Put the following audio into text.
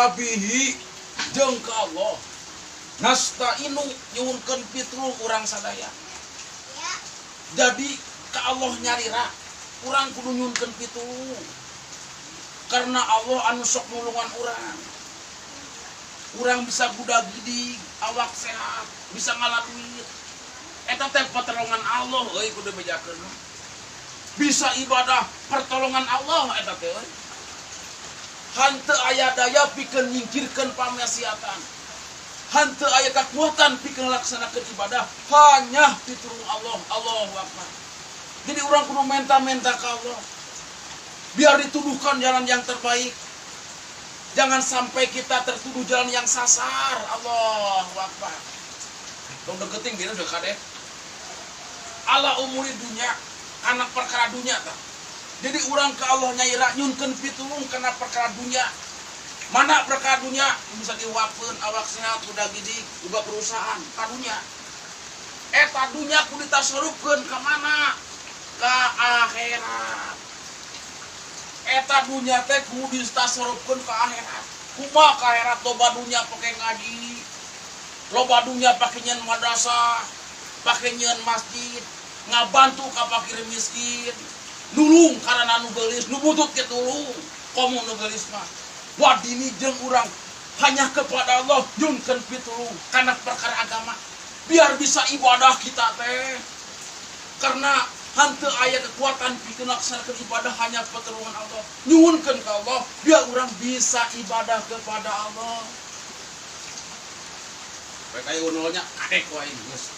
wabihi jeung ka Allah nasta'inu nyuhunkeun pitulung urang sadaya. Jadi ka Allah nyarira urang kudu nyuhunkeun pitulung karena Allah anu sok nulungan urang. Urang bisa budak gidig, awak sehat, bisa ngaladuit. Eta teh pertolongan Allah euy kudu bejakeun. Bisa ibadah pertolongan Allah eta teh euy. Hanteu aya daya pikeun nyingkirkeun pamaksiatan. Hanteu aya kekuatan pikeun laksanakeun ibadah hanya pitulung Allah. Allahu Akbar. Jadi urang kudu menta-menta ka Allah. Biar dituduhkan jalan yang terbaik. Jangan sampai kita tertuduh jalan yang sasar. Allahu Akbar. Dong deketing biar udah kadek. Allah umuri dunia, anak perkara dunia tak. Jadi orang ke Allah nyaira nyunkeun pitulung karena perkara dunia. Mana perkara dunia bisa diwapkeun awak sehat udah gidig juga perusahaan ka dunia. Eta dunia kudu ditasarufkeun ka mana? Ka akhirat. Eta dunia teh kudu ditasarufkeun ka akhirat. Kumaha ka akhirat loba dunia pake ngaji. Loba dunia pake nyeun madrasah, pake nyeun masjid, ngabantu ka fakir miskin. Nulung karena nu geulis, nu butut ke tulung. Komo nu geulis mah. Wadini jeung urang hanya kepada Allah nyunkeun pitulung karena perkara agama. Biar bisa ibadah kita teh. Karena hanteu aya kekuatan pikeun laksanakeun ibadah hanya pertolongan Allah. Nyuhunkeun ka Allah biar urang bisa ibadah kepada Allah. Baik aya unolnya kadek wae geus.